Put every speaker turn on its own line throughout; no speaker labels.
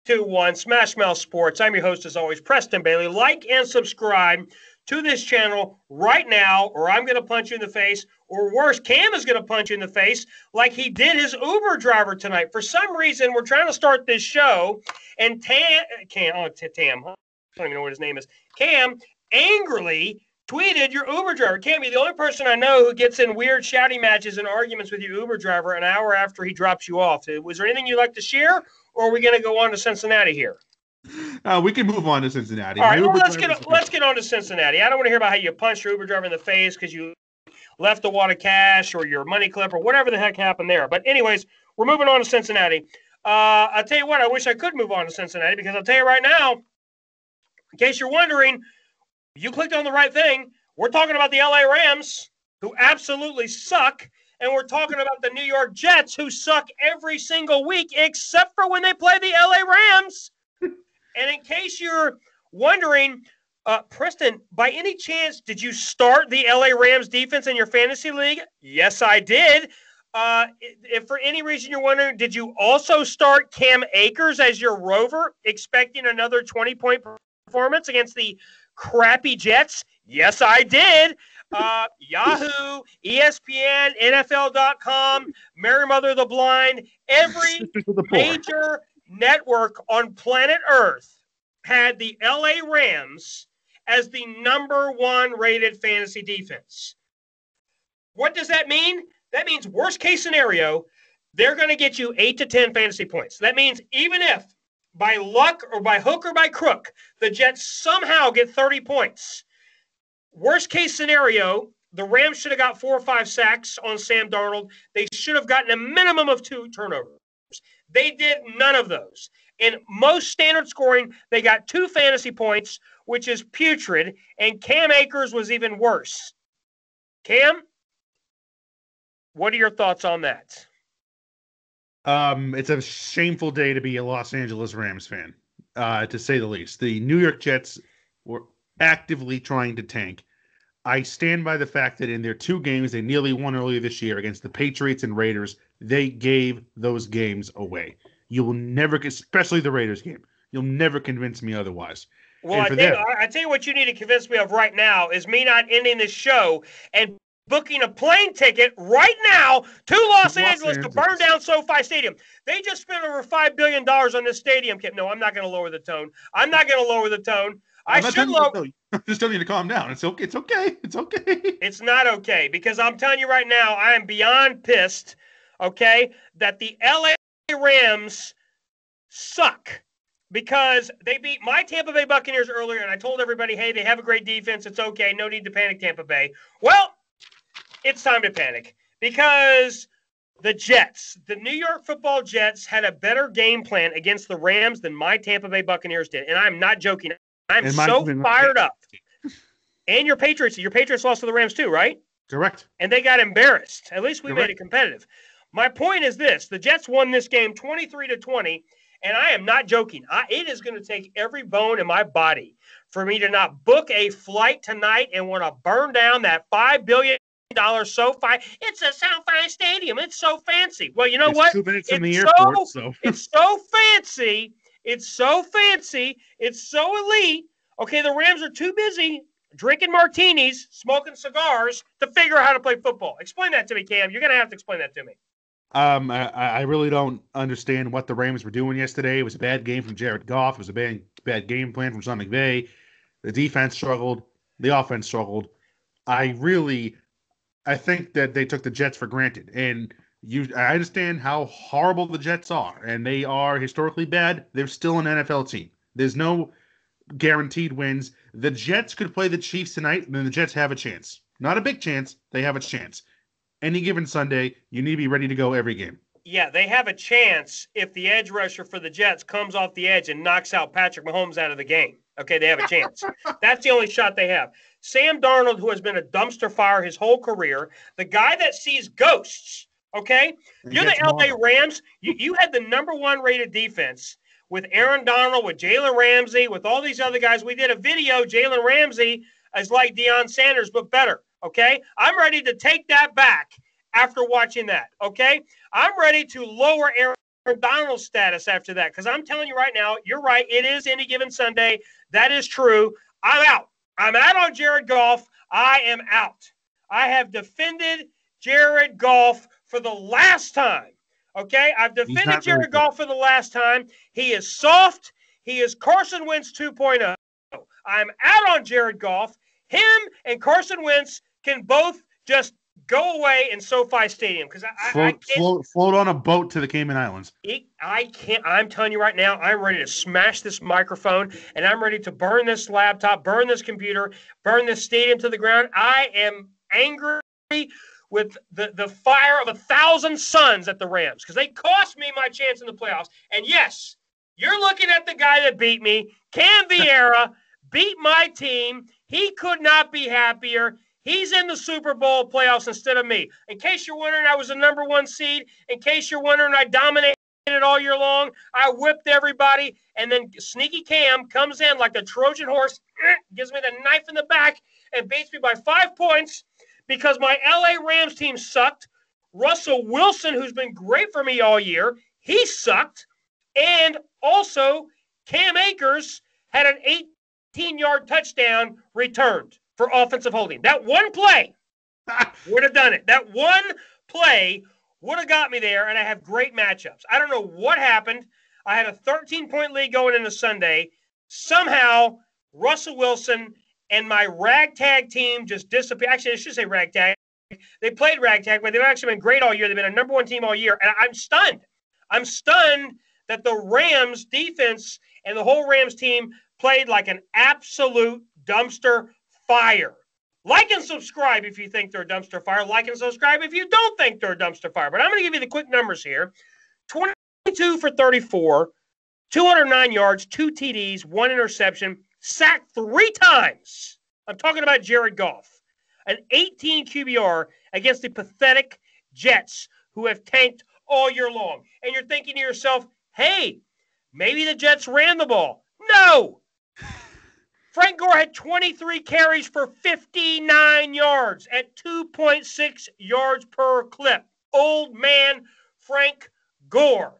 2-1 Smash Mouth Sports. I'm your host, as always, Preston Bailey. Like and subscribe to this channel right now, or I'm going to punch you in the face, or worse, Cam is going to punch you in the face like he did his Uber driver tonight. For some reason, we're trying to start this show, and Tam, I don't even know what his name is, Cam angrily tweeted your Uber driver. Cam, you're the only person I know who gets in weird shouting matches and arguments with your Uber driver an hour after he drops you off. Was there anything you'd like to share, or are we going to go on to Cincinnati here?
We can move on to Cincinnati.
All right, well, let's get on to Cincinnati. I don't want to hear about how you punched your Uber driver in the face because you left a wad of cash or your money clip or whatever the heck happened there. But anyways, we're moving on to Cincinnati. I'll tell you what, I wish I could move on to Cincinnati because I'll tell you right now, in case you're wondering, you clicked on the right thing. We're talking about the LA Rams, who absolutely suck, and we're talking about the New York Jets, who suck every single week except for when they play the LA Rams. And in case you're wondering, Preston, by any chance, did you start the LA Rams defense in your fantasy league? Yes, I did. If for any reason you're wondering, did you also start Cam Akers as your rover, expecting another 20-point performance against the crappy Jets? Yes, I did. Yahoo, ESPN, NFL.com, Mary Mother of the Blind, every major network on planet Earth had the LA Rams as the #1 rated fantasy defense. What does that mean? That means worst case scenario, they're going to get you 8 to 10 fantasy points. That means even if by luck or by hook or by crook, the Jets somehow get 30 points. Worst case scenario, the Rams should have got 4 or 5 sacks on Sam Darnold. They should have gotten a minimum of 2 turnovers. They did none of those. In most standard scoring, they got 2 fantasy points, which is putrid, and Cam Akers was even worse. Cam, what are your thoughts on that?
It's a shameful day to be a Los Angeles Rams fan, to say the least. The New York Jets were actively trying to tank. I stand by the fact that in their 2 games they nearly won earlier this year against the Patriots and Raiders, they gave those games away. You will never, especially the Raiders game, you'll never convince me otherwise.
Well, I tell you what you need to convince me of right now is me not ending this show and booking a plane ticket right now to Los Angeles to burn down SoFi Stadium. They just spent over $5 billion on this stadium. No, I'm not going to lower the tone. I'm
just telling you to calm down. It's okay. It's okay. It's okay.
It's not okay because I'm telling you right now, I am beyond pissed, okay, that the LA Rams suck because they beat my Tampa Bay Buccaneers earlier, and I told everybody, hey, they have a great defense. It's okay. No need to panic, Tampa Bay. Well, it's time to panic because the New York Football Jets had a better game plan against the Rams than my Tampa Bay Buccaneers did, and I'm not joking. I'm so fired up. And your Patriots lost to the Rams too, right?
Correct.
And they got embarrassed. At least we made it competitive. My point is this. The Jets won this game 23-20, and I am not joking. It is going to take every bone in my body for me to not book a flight tonight and want to burn down that $5 billion SoFi. It's a SoFi Stadium. It's so fancy. Well, you know what?
2 minutes from the airport.
It's so fancy. It's so fancy. It's so elite. Okay, the Rams are too busy drinking martinis, smoking cigars to figure out how to play football. Explain that to me, Cam. You're going to have to explain that to me.
I really don't understand what the Rams were doing yesterday. It was a bad game from Jared Goff. It was a bad game plan from Sean McVay. The defense struggled. The offense struggled. I think that they took the Jets for granted. And I understand how horrible the Jets are, and they are historically bad. They're still an NFL team. There's no guaranteed wins. The Jets could play the Chiefs tonight, and then the Jets have a chance. Not a big chance. They have a chance. Any given Sunday, you need to be ready to go every game.
Yeah, they have a chance if the edge rusher for the Jets comes off the edge and knocks out Patrick Mahomes out of the game. Okay, they have a chance. That's the only shot they have. Sam Darnold, who has been a dumpster fire his whole career, the guy that sees ghosts, okay? You're the LA Rams. You had the #1 rated defense with Aaron Donald, with Jalen Ramsey, with all these other guys. We did a video, Jalen Ramsey is like Deion Sanders, but better, okay? I'm ready to take that back after watching that, okay? I'm ready to lower Aaron Donald status after that, because I'm telling you right now, you're right. It is any given Sunday. That is true. I'm out. I'm out on Jared Goff. I am out. I have defended Jared Goff for the last time. Okay? I've defended Jared Goff for the last time. He is soft. He is Carson Wentz 2.0. I'm out on Jared Goff. Him and Carson Wentz can both just go away in SoFi Stadium, because I can't
float on a boat to the Cayman Islands.
I can't. I'm telling you right now, I'm ready to smash this microphone, and I'm ready to burn this laptop, burn this computer, burn this stadium to the ground. I am angry with the fire of 1,000 suns at the Rams, because they cost me my chance in the playoffs. And yes, you're looking at the guy that beat me. Cam Vieira beat my team. He could not be happier. He's in the Super Bowl playoffs instead of me. In case you're wondering, I was the number 1 seed. In case you're wondering, I dominated all year long. I whipped everybody. And then Sneaky Cam comes in like a Trojan horse, gives me the knife in the back, and beats me by 5 points because my LA Rams team sucked. Russell Wilson, who's been great for me all year, he sucked. And also, Cam Akers had an 18-yard touchdown returned for offensive holding. That one play would have done it. That one play would have got me there, and I have great matchups. I don't know what happened. I had a 13-point lead going into Sunday. Somehow, Russell Wilson and my ragtag team just disappeared. Actually, I should say ragtag. They played ragtag, but they've actually been great all year. They've been a number 1 team all year, and I'm stunned. I'm stunned that the Rams defense and the whole Rams team played like an absolute dumpster fire. Like and subscribe if you think they're a dumpster fire. Like and subscribe if you don't think they're a dumpster fire. But I'm going to give you the quick numbers here. 22 for 34, 209 yards, 2 TDs, 1 interception, sacked 3 times. I'm talking about Jared Goff. An 18 QBR against the pathetic Jets, who have tanked all year long. And you're thinking to yourself, hey, maybe the Jets ran the ball. No! Frank Gore had 23 carries for 59 yards at 2.6 yards per clip. Old man Frank Gore.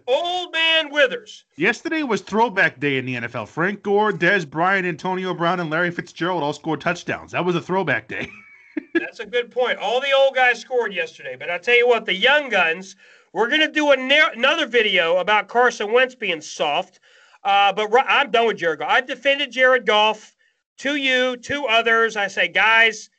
Old man Withers.
Yesterday was throwback day in the NFL. Frank Gore, Dez Bryant, Antonio Brown, and Larry Fitzgerald all scored touchdowns. That was a throwback day.
That's a good point. All the old guys scored yesterday. But I'll tell you what, the young guns, we're going to do another video about Carson Wentz being soft. But I'm done with Jared Goff. I defended Jared Goff to you, to others. I say, guys,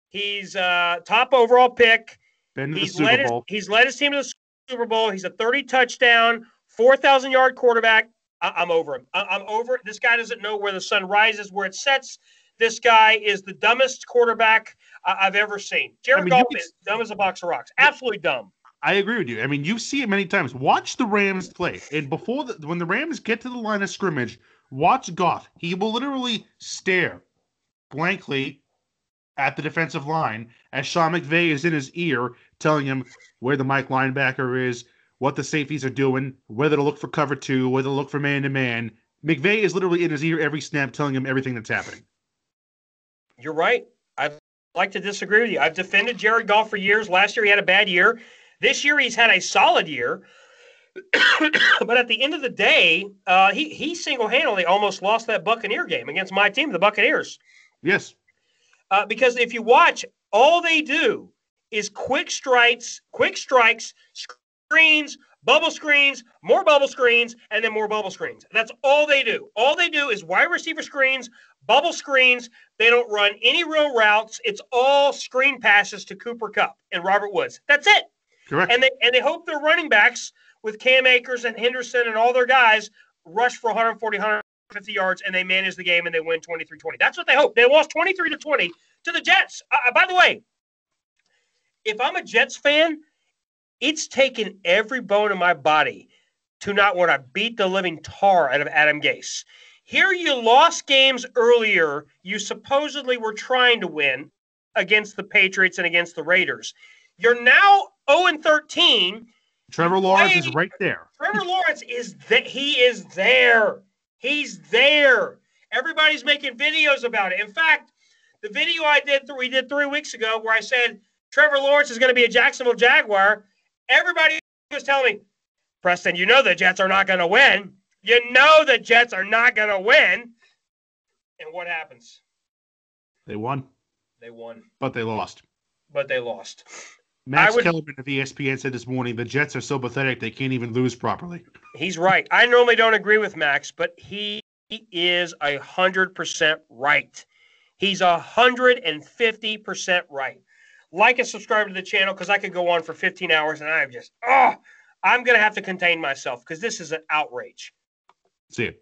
he's top overall pick.
He's led
his team to the Super Bowl. He's a 30-touchdown, 4,000-yard quarterback. I'm over him. I'm over it. This guy doesn't know where the sun rises, where it sets. This guy is the dumbest quarterback I've ever seen. Jared Goff is dumb as a box of rocks. Absolutely dumb.
I agree with you. I mean, you see it many times. Watch the Rams play. And when the Rams get to the line of scrimmage, watch Goff. He will literally stare blankly at the defensive line as Sean McVay is in his ear telling him where the Mike linebacker is, what the safeties are doing, whether to look for cover 2, whether to look for man-to-man. McVay is literally in his ear every snap telling him everything that's happening.
You're right. I'd like to disagree with you. I've defended Jared Goff for years. Last year he had a bad year. This year he's had a solid year, but at the end of the day, he single-handedly almost lost that Buccaneer game against my team, the Buccaneers.
Yes.
Because if you watch, all they do is quick strikes, screens, bubble screens, more bubble screens, and then more bubble screens. That's all they do. All they do is wide receiver screens, bubble screens. They don't run any real routes. It's all screen passes to Cooper Kupp and Robert Woods. That's it.
Correct.
And they hope their running backs with Cam Akers and Henderson and all their guys rush for 140, 150 yards, and they manage the game and they win 23-20. That's what they hope. They lost 23-20 to the Jets. By the way, if I'm a Jets fan, it's taken every bone in my body to not want to beat the living tar out of Adam Gase. Here you lost games earlier you supposedly were trying to win against the Patriots and against the Raiders. You're now 0-13.
Trevor Lawrence is right there.
Trevor Lawrence is he is there. He's there. Everybody's making videos about it. In fact, the video we did 3 weeks ago where I said Trevor Lawrence is going to be a Jacksonville Jaguar, everybody was telling me, Preston, you know the Jets are not going to win. You know the Jets are not going to win. And what happens?
They won.
They won.
But they lost. Max Kellerman of ESPN said this morning, the Jets are so pathetic they can't even lose properly.
He's right. I normally don't agree with Max, but he is 100% right. He's 150% right. Like and subscribe to the channel because I could go on for 15 hours and I'm going to have to contain myself because this is an outrage.
See you.